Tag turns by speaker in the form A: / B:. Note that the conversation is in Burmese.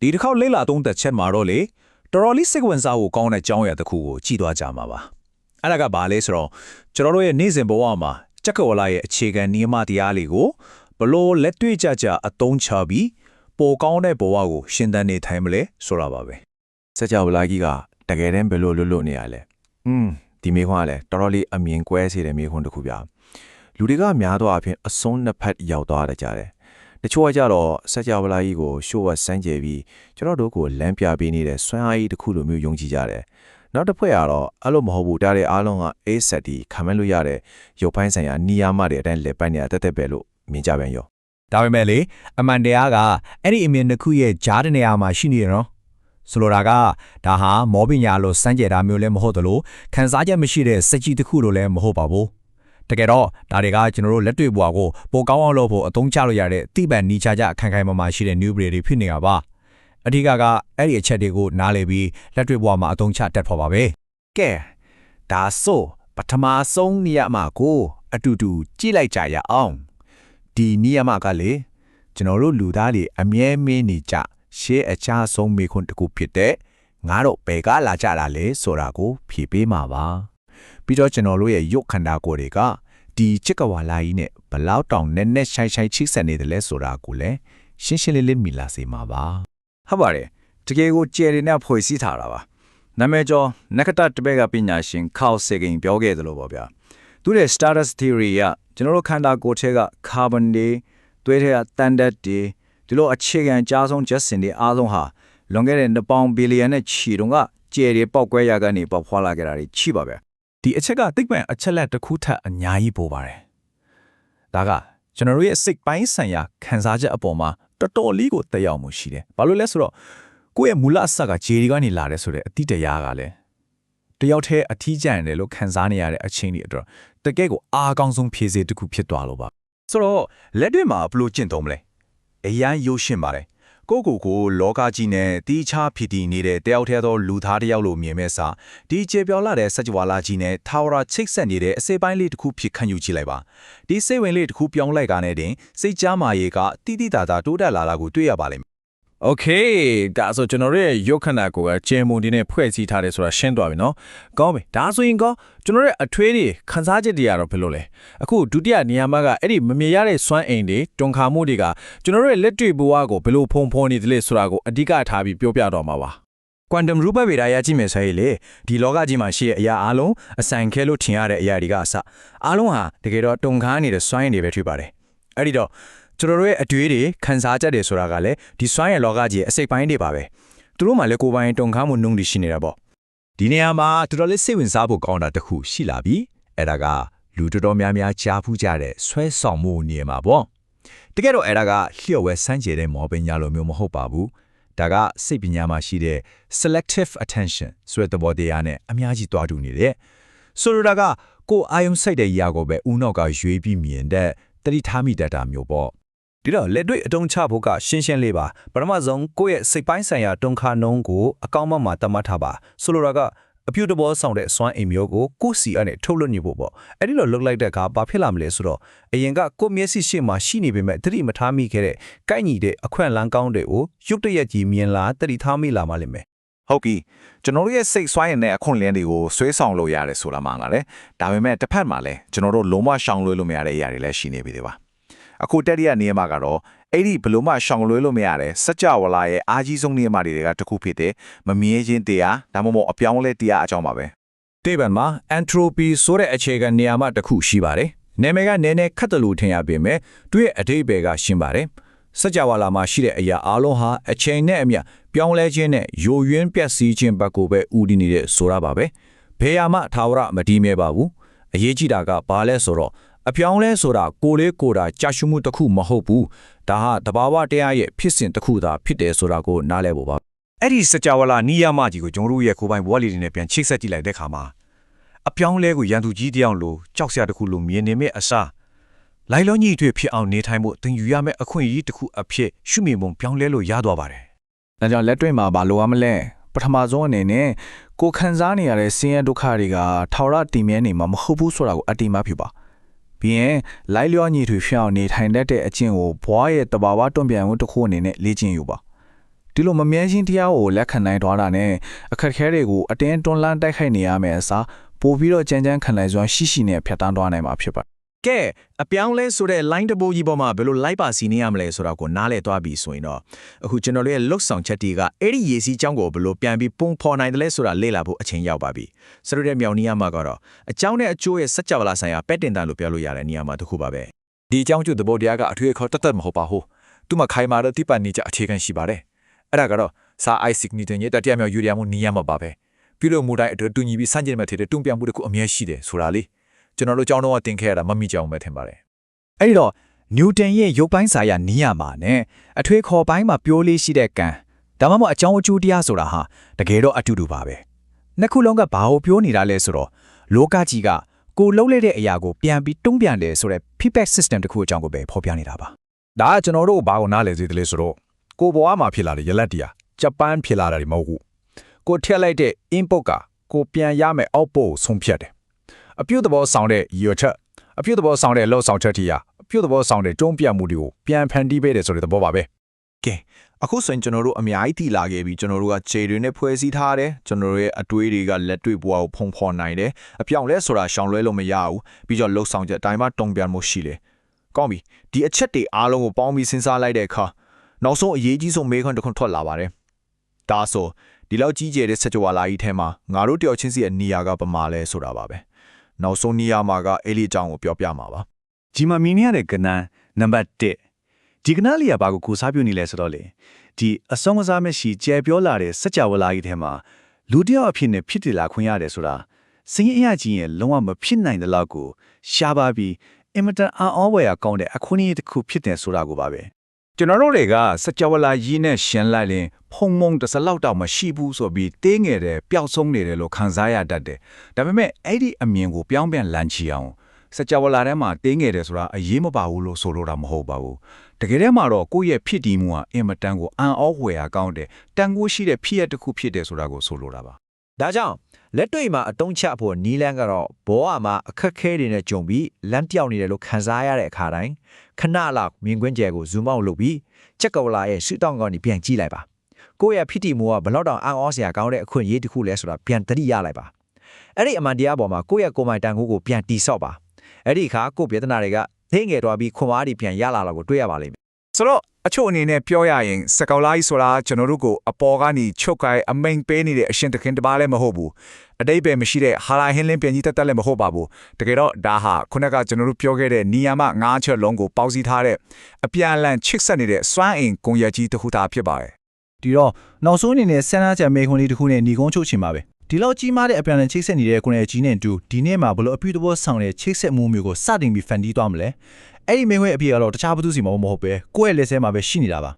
A: ဒီတစ်ခေါက်လေးလာသုံးသက်ချက်မှာတော့လေတော်တော်လေးစိတ်ဝင်စားဖို့ကောင်းတဲ့အကြောင်းအရာတစ်ခုကိုကြည့်သွားကြမှာပါအဲ့ဒါကဘာလဲဆိုတော့ကျွန်တော်တို့ရဲ့နေ့စဉ်ဘဝမှာချက်ကဝလာရဲ့အခြေခံနိယမတရားလေးကိုဘလို့လက်တွေ့ကြကြအသုံးချပြီးပိုကောင်းတဲ့ဘဝကိုရှင်းသန်နေထိုင်မလဲဆိုတာပါပဲ
B: စကြဝဠာကြီးကတကယ်တမ်းဘယ်လိုလွတ်လွတ်နေရလဲဒီမေခွန်းကလည်းတော်တော်လေးအမြင်ကွဲစေတဲ့မေခွန်းတစ်ခုပြလူတွေကများသောအားဖြင့်အဆုံးနှစ်ဖက်ရောက်သွားကြတယ်တချို့ကကြတော့စကြဝဠာကြီးကိုရှိုးဝတ်စမ်းကြယ်ပြီးကျွန်တော်တို့ကိုလမ်းပြပေးနေတဲ့ဆွမ်းအားကြီးတစ်ခုလိုမျိုးယုံကြည်ကြတယ်နောက်တစ်ဖွဲ့ကတော့အဲ့လိုမဟုတ်ဘူးတားတဲ့အားလုံးကအေးဆက်တီခံမဲ့လို့ရတဲ့ရုပ်ပိုင်းဆိုင်ရာနီယာမတွေအတိုင်းလက်ပတ်နေတက်ပဲလို့မြင်ကြပြန်ရော
C: ဒါပေမဲ့လေအမှန်တရားကအဲ့ဒီအမြင်တစ်ခုရဲ့ကြားတဲ့နေရာမှာရှိနေတယ်နော်ဆိုလိုတာကဒါဟာမောပညာလို့စမ်းကြယ်တာမျိုးလည်းမဟုတ်သလိုခန်းစားချက်မရှိတဲ့စက်ကြီးတစ်ခုလိုလည်းမဟုတ်ပါဘူးတကယ်တော့ဒါတွေကကျွန်တော်တို့လက်တွေ့ဘဝကိုပိုကောင်းအောင်လုပ်ဖို့အသုံးချလို့ရတဲ့တိပံနီးခြားကြခိုင်ခိုင်မာမာရှိတဲ့ new breed တွေဖြစ်နေတာပါအဓိကအဲ့ဒီအချက်တွေကိုနားလည်ပြီးလက်တွေ့ဘဝမှာအသုံးချတတ်ဖို့ပါပဲက
B: ဲဒါဆိုပထမဆုံးနေရာမှာကိုအတူတူကြည့်လိုက်ကြရအောင်ဒီနေရာမှာကလေကျွန်တော်တို့လူသားတွေအမြဲမင်းနေကြရှေးအချားဆုံးမိခွန်းတစ်ခုဖြစ်တဲ့ငါတို့ဘယ်ကလာကြတာလဲဆိုတာကိုဖြေပေးမှာပါပြီးတော့ကျွန်တော်တို့ရဲ့ရုပ်ခန္ဓာကိုယ်တွေကဒီချက်ကဝါလာကြီးနဲ့ဘလောက်တောင်နဲ့နဲ့ဆိုင်ချိတ်ဆက်နေတယ်လဲဆိုတာကိုလည်းရှင်းရှင်းလင်းလင်းမြင်လာစေမှာပါ
A: ဟုတ်ပါတယ်တကယ်ကိုကြယ်တွေနဲ့ဖွဲ့စည်းထားတာပါနာမည်ကျော်နက္ခတ္တတပည့်ကပညာရှင်ခေါက်ဆေကင်ပြောခဲ့သလိုပေါ့ဗျာသူရဲ့ status theory ကကျွန်တော်တို့ခန္ဓာကိုယ်ထဲက carbon တွေသွေးထဲကတန်တက်တွေဒီလိုအခြေခံကြားဆုံးချက်စင်တွေအားလုံးဟာလွန်ခဲ့တဲ့2ပေါင်ဘီလီယံနဲ့ချီတုန်းကကြယ်တွေပေါက်ကွဲရကနေပေါက်ဖွာလာခဲ့တာတွေချိပါပဲဒ
C: ီအချက်ကသိပ္ပံအချက်လက်တစ်ခုထက်အများကြီးပိုပါတယ်ဒါကကျွန်တော်တို့ရဲ့စိတ်ပိုင်းဆိုင်ရာခံစားချက်အပေါ်မှာတော်တော်လေးကိုတက်ရောက်မှုရှိတယ်ဘာလို့လဲဆိုတော့ကိုယ့်ရဲ့မူလအစကဂျေဒီကနေလာတဲ့ဆိုတဲ့အတိတရားကလည်းတယောက်တည်းအထီးကျန်တယ်လို့ခံစားနေရတဲ့အချိန်တွေအတွက်တကယ်ကိုအားကောင်းဆုံးဖြည့်စေတစ်ခုဖြစ်သွားလို့ပါဆ
A: ိုတော့လက်တွေ့မှာဘယ်လိုကျင့်သုံးမလဲအရန်ရိုးရှင်းပါတယ်ကိုလောကကြီးနဲ့တီးခြားဖြစ်တည်နေတဲ့တယောက်တည်းသောလူသားတစ်ယောက်လိုမြင်မဲ့စာဒီကျေပြောလာတဲ့စကြဝဠာကြီးနဲ့ထာဝရချိတ်ဆက်နေတဲ့အစိပ်ပိုင်းလေးတစ်ခုဖြစ်ခံယူကြည့်လိုက်ပါဒီစိတ်ဝင်လေးတစ်ခုပြောင်းလိုက်တာနဲ့တင်စိတ်ကြားမာရေးကတိတိတသာတိုးတက်လာတာကိုတွေ့ရပါလိမ့်မယ်โ
C: อเคဒါဆိုကျွန်တော်တို့ရဲ့ရုပ်ခန္ဓာကိုယ်ကကျဲမုန်ဒီနဲ့ဖွဲ့စည်းထားတယ်ဆိုတာရှင်းသွားပြီเนาะကောင်းပြီဒါဆိုရင်ကောကျွန်တော်ရဲ့အထွေးတွေခန်းစားချက်တွေကတော့ဘယ်လိုလဲအခုဒုတိယနေရာမှာကအဲ့ဒီမမြင်ရတဲ့စွမ်းအိမ်တွေတွန်ခါမှုတွေကကျွန်တော်တို့ရဲ့လက်တွေ့ဘဝကိုဘယ်လိုဖုံဖုံနေတယ်လဲဆိုတာကိုအဓိကထားပြီးပြောပြတော့မှာပါက
A: ွမ်တမ်ရူပဗေဒရကြည့်မယ်ဆိုရင်လေဒီလောကကြီးမှာရှိတဲ့အရာအလုံးအဆိုင်ခဲလို့ထင်ရတဲ့အရာတွေကအစအလုံးဟာတကယ်တော့တွန်ခါနေတဲ့စွမ်းအင်တွေပဲဖြစ်ပါတယ်အဲ့ဒီတော့ကျွန်တော်တို့ရဲ့အတွေ့တွေခန်းစားချက်တွေဆိုတာကလည်းဒီစွမ်းရည်လောကကြီးရဲ့အစိပ်ပိုင်းတွေပါပဲသူတို့မှလည်းကိုယ်ပိုင်တုံခါမှုနှုံးတွေရှိနေတာပေါ့ဒီနေရာမှာတော်တော်လေးစိတ်ဝင်စားဖို့ကောင်းတာတစ်ခုရှိလာပြီအဲ့ဒါကလူတော်တော်များများကြားဖူးကြတဲ့ဆွဲဆောင်မှုနေမှာပေါ့တကယ်တော့အဲ့ဒါကလျှော့ဝဲစမ်းကြဲတဲ့မော်ပညာလိုမျိုးမဟုတ်ပါဘူးဒါကစိတ်ပညာမှာရှိတဲ့ selective attention ဆိုတဲ့သဘောတရားနဲ့အများကြီးတွားတူနေတဲ့ဆိုလိုတာကကိုယ်အာယုံစိတ်တဲ့ຢာကိုပဲဦးနောက်ကရွေးပြီးမြင်တဲ့တတိထားမိတတ်တာမျိုးပေါ့ဒီတော့လက်တွေ့အတုံးချဖို့ကရှင်းရှင်းလေးပါပထမဆုံးကိုယ့်ရဲ့စိတ်ပိုင်းဆိုင်ရာတွန်းခါနှုံးကိုအကောင့်မှာတတ်မှတ်ထားပါဆိုလိုတာကအပြုတ်တဘောဆောင်တဲ့အစွမ်းအိမ်မျိုးကိုကိုယ်စီအနေထုတ်လွှတ်နေဖို့ပေါ့အဲ့ဒီလိုလုပ်လိုက်တဲ့အခါဘာဖြစ်လာမလဲဆိုတော့အရင်ကကိုယ်မျက်စိရှေ့မှာရှိနေပေမဲ့သတိမထားမိခဲ့တဲ့ကိုက်ညီတဲ့အခွင့်အလမ်းကောင်းတွေကိုရုတ်တရက်ကြီးမြင်လာသတိထားမိလာမှလိမ့်မယ်ဟုတ်ပြီကျွန်တော်တို့ရဲ့စိတ်စွမ်းရည်နဲ့အခွင့်အလမ်းတွေကိုဆွဲဆောင်လို့ရတယ်ဆိုတာမှန်ပါတယ်ဒါပေမဲ့တစ်ဖက်မှာလည်းကျွန်တော်တို့လုံးဝရှောင်လွှဲလို့မရတဲ့အရာတွေလည်းရှိနေပြီတွေပါအခုတက်ရတဲ့နေရာမှာကတော့အဲ့ဒီဘလို့မှရှောင်လွှဲလို့မရတဲ့စကြဝဠာရဲ့အာကြီးဆုံးနေရာတွေကတစ်ခုဖြစ်တဲ့မမြဲခြင်းတရားဒါမှမဟုတ်အပြောင်းလဲတရားအကြောင်းပါပဲတိဗန်မှာ entropy ဆိုတဲ့အခြေခံနေရာမှာတစ်ခုရှိပါတယ်နာမည်ကနည်းနည်းခက်တယ်လို့ထင်ရပေမဲ့သူ့ရဲ့အဓိပ္ပာယ်ကရှင်းပါတယ်စကြဝဠာမှာရှိတဲ့အရာအလုံးဟာအချိန်နဲ့အမျှပြောင်းလဲခြင်းနဲ့ယိုယွင်းပျက်စီးခြင်းဘက်ကိုပဲဥတည်နေတဲ့ဆိုတာပါပဲဘယ်ဟာမှထာဝရမတည်မြဲပါဘူးအရေးကြီးတာကဘာလဲဆိုတော့အပြောင်းလဲဆိုတာကိုယ်လေးကိုယ်တာကြာရှုမှုတစ်ခုမဟုတ်ဘူးဒါဟာတဘာဝတရားရဲ့ဖြစ်စဉ်တစ်ခုသာဖြစ်တယ်ဆိုတာကိုနားလည်ဖို့ပါအဲ့ဒီစကြဝဠာနိယမကြီးကိုကျွန်တော်တို့ရဲ့ကိုယ်ပိုင်ဘဝလေးတွေနဲ့ပြန်ချိတ်ဆက်ကြည့်လိုက်တဲ့အခါမှာအပြောင်းလဲကိုရန်သူကြီးတယောက်လိုကြောက်စရာတစ်ခုလိုမြင်နေမဲ့အစားလိုက်လုံးကြီးတွေဖြစ်အောင်နေထိုင်ဖို့သင်ယူရမယ့်အခွင့်အရေးတစ်ခုအဖြစ်ရှုမြင်ပုံပြောင်းလဲလို့ရသွားပါတယ်ဒ
B: ါကြောင့်လက်တွေ့မှာဘာလိုရမလဲပထမဆုံးအနေနဲ့ကိုခံစားနေရတဲ့ဆင်းရဲဒုက္ခတွေကထာဝရတည်မြဲနေမှာမဟုတ်ဘူးဆိုတာကိုအတိအမှဖြစ်ပါပြီးရင်လိုက်လျောညီထွေဖြစ်အောင်နေထိုင်တတ်တဲ့အကျင့်ကိုဘွားရဲ့တဘာဝတွန့်ပြန်မှုတစ်ခုအနေနဲ့လေ့ကျင့်ယူပါ ဒီလိုမမြဲချင်းတရားကိုလက်ခံနိုင်သွားတာနဲ့အခက်အခဲတွေကိုအတင်းတွန်းလှန်တိုက်ခိုက်နေရမယ်အစားပို့ပြီးတော့ကြမ်းကြမ်းခံနိုင်စွာရှိနဲ့ဖြတ်တန်းသွားနိုင်မှာဖြစ်ပါတယ်
A: ကဲအပြောင်းလဲဆိုတဲ့ line တပိုးကြီးပေါ်မှာဘယ်လိုလိုက်ပါစီနေရမလဲဆိုတာကိုနားလည်သွားပြီဆိုရင်တော့အခုကျွန်တော်တို့ရဲ့လုတ်ဆောင်ချက်တွေကအဲ့ဒီရေစီးကြောင်းကိုဘယ်လိုပြန်ပြီးပုံဖော်နိုင်တယ်လဲဆိုတာလေ့လာဖို့အချိန်ရောက်ပါပြီစရုတဲ့မြောင်နီးယားမှာကတော့အကြောင်းနဲ့အကျိုးရဲ့စัจ java လာဆိုင်ရာပဲ့တင်တန်လို့ပြောလို့ရတဲ့နေရာမှာတစ်ခုပါပဲ
D: ဒီအကြောင်းကျသဘောတရားကအထွေအခေါ်တတ်မဟုတ်ပါဘူးသူမခိုင်မာတဲ့တိပ္ပံနေကြအခြေခံရှိပါတယ်အဲ့ဒါကတော့စာ Isaac Newton ရဲ့တတိယမြောက်ယူရီယာမှုနီးယားမှာပါပဲပြုလို့မှုတိုင်းအတွက်တူညီပြီးစန့်ကျင်မဲ့တဲ့တွန့်ပြောင်းမှုတစ်ခုအများရှိတယ်ဆိုတာလေကျွန်တော်တို့ကြောင်းတော့တင်ခဲ့ရတာမမိကြအောင်ပဲထင်ပါတယ်
C: အဲ့ဒီတော့နျူတန်ရဲ့ရုပ်ပိုင်းဆိုင်ရာနီးရမှာနဲ့အထွေခေါ်ပိုင်းမှာပြောလေးရှိတဲ့ကံဒါမှမဟုတ်အကြောင်းအကျိုးတရားဆိုတာဟာတကယ်တော့အတူတူပါပဲနှစ်ခုလုံးကဘာကိုပြောနေတာလဲဆိုတော့လောကကြီးကကိုလှုပ်လိုက်တဲ့အရာကိုပြန်ပြီးတုံ့ပြန်တယ်ဆိုတဲ့ feedback system တစ်ခုအကြောင်းကိုပဲဖော်ပြနေတာပါ
D: ဒါကကျွန်တော်တို့ဘာကိုနားလည်စေတယ်လဲဆိုတော့ကိုဘွားမှာဖြစ်လာတဲ့ရလက်တရားဂျပန်ဖြစ်လာတာတွေမဟုတ်ဘူးကိုထည့်လိုက်တဲ့ input ကကိုပြန်ရမယ့် output ကိုဆုံးဖြတ်တယ်အပြုသဘောဆောင်တဲ့ရည်ချက်အပြုသဘောဆောင်တဲ့လှုပ်ဆောင်ချက်တရားအပြုသဘောဆောင်တဲ့တွန်းပြမှုတွေကိုပြန်ဖန်တီးပေးတယ်ဆိုတဲ့သဘောပါပဲ
A: ကဲအခုဆိုရင်ကျွန်တော်တို့အများကြီးတည်လာခဲ့ပြီကျွန်တော်တို့ကခြေတွေနဲ့ဖွဲ့စည်းထားတယ်ကျွန်တော်တို့ရဲ့အတွေးတွေကလက်တွေ့ဘဝကိုဖုံဖော်နိုင်တယ်အပြောင်းလဲဆိုတာရှောင်လွဲလို့မရဘူးပြီးတော့လှုပ်ဆောင်ချက်အတိုင်းမှာတုံ့ပြန်မှုရှိတယ်ကောင်းပြီဒီအချက်တွေအားလုံးကိုပေါင်းပြီးစဉ်းစားလိုက်တဲ့အခါနောက်ဆုံးအရေးကြီးဆုံးမေးခွန်းတစ်ခုထွက်လာပါတယ်ဒါဆိုဒီလောက်ကြီးကျယ်တဲ့စัจ java လာကြီးထဲမှာငါတို့တယောက်ချင်းစီရဲ့နေရာကပမာလဲဆိုတာပါပဲနောက်ဆုံးနေရာမှာကအဲ့ဒီအကြောင်းကိုပြောပြမှာပါ
E: ဒီမှာမြင်ရတဲ့ကဏ္ဍနံပါတ်1ဒီကဏ္ဍလေးကဘာကိုစားပြုနေလဲဆိုတော့လေဒီအဆုံးအစားမရှိကျယ်ပြောလာတဲ့စัจ java လာကြီးထဲမှာလူတစ်ယောက်အဖြစ်နဲ့ဖြစ်တည်လာခွင့်ရတယ်ဆိုတာစင်ရင်အရာကြီးရဲ့လုံးဝမဖြစ်နိုင်တဲ့လောက်ကိုရှားပါပြီးအင်မတန်အောဝယ်ရကောင်းတဲ့အခွင့်အရေးတစ်ခုဖြစ်တယ်ဆိုတာကိုပါပဲကျွန်တော်တို့တွေကစัจ java လာကြီးနဲ့ရှင်းလိုက်ရင်ဖုံမုံတစ်စလောက်တောင်မရှိဘူးဆိုပြီးတင်းငယ်တယ်ပျောက်ဆုံးနေတယ်လို့ခံစားရတတ်တယ်ဒါပေမဲ့အဲ့ဒီအမြင်ကိုပြောင်းပြန်လန့်ချအောင်စัจ java လာထဲမှာတင်းငယ်တယ်ဆိုတာအရေးမပါဘူးလို့ဆိုလိုတာမဟုတ်ပါဘူးတကယ်တည်းမှာတော့ကိုယ့်ရဲ့ဖြစ်တည်မှုဟာအင်မတန်ကိုအောဝယ်ရကောင်းတဲ့တန်ကိုးရှိတဲ့ဖြစ်ရတစ်ခုဖြစ်တယ်ဆိုတာကိုဆိုလိုတာပါ
A: ဒါကြောင့်လက်တွေ့မှာအတုံးချဖို့နီးလန်းကတော့ဘောအမှာအခက်ခဲတွေနဲ့ကြုံပြီးလမ်းပြောင်းနေတယ်လို့ခံစားရတဲ့အခါတိုင်းခဏလောက်မြင်ကွင်းကျယ်ကို zoom out လုပ်ပြီးချက်ကဝလာရဲ့ရှုထောင့်ကနေပြန်ကြည့်လိုက်ပါကိုယ့်ရဲ့ဖြစ်တည်မှုကဘယ်လောက်တောင်အောစရာကောင်းတဲ့အခွင့်အရေးတစ်ခုလဲဆိုတာပြန်သတိရလိုက်ပါအဲ့ဒီအမှန်တရားပေါ်မှာကိုယ့်ရဲ့ကိုယ်ပိုင်တန်ခိုးကိုပြန်တိဆော့ပါအဲ့ဒီအခါကိုယ့်ပြဿနာတွေကသိငယ်သွားပြီးခွန်အားတွေပြန်ရလာတာကိုတွေ့ရပါလိမ့်မယ်
D: ဆိုတော့အချို့အနေနဲ့ပြောရရင်စကောလာကြီးဆိုတာကျွန်တော်တို့ကိုအပေါ်ကနေချုပ်ကိုင်အမိန်ပေးနေတဲ့အရှင်တခင်တပါးလည်းမဟုတ်ဘူးအတိတ်ပဲမရှိတဲ့ဟာလာဟင်းလင်းပြန်ကြီးတက်တက်လည်းမဟုတ်ပါဘူးတကယ်တော့ဒါဟာခုနကကျွန်တော်တို့ပြောခဲ့တဲ့နီယာမ၅ချက်လုံးကိုပေါင်းစည်းထားတဲ့အပြန်အလှန်ချစ်ဆက်နေတဲ့စွမ်းအင်ကွန်ရက်ကြီးတစ်ခုသာဖြစ်ပါတယ်
C: ဒီတော့နောက်ဆုံးအနေနဲ့ဆန္ဒချမေခွန်းလေးတစ်ခုနဲ့ညီကုန်းချုပ်ချင်ပါပဲဒီလောက်ကြီးမားတဲ့အပြန်အလှန်ချိတ်ဆက်နေတဲ့ကိုယ်ရဲ့ကြီးနဲ့တူဒီနေ့မှာဘလို့အပြုသဘောဆောင်တဲ့ချိတ်ဆက်မှုမျိုးကိုစတင်ပြီးဖန်တီးသွားမလဲအဲ့ဒီမေခွန်းအပြည့်ကတော့တခြားဘာသူစီမဟုတ်ပဲကိုယ့်ရဲ့လက်ထဲမှာပဲရှိနေတာပါ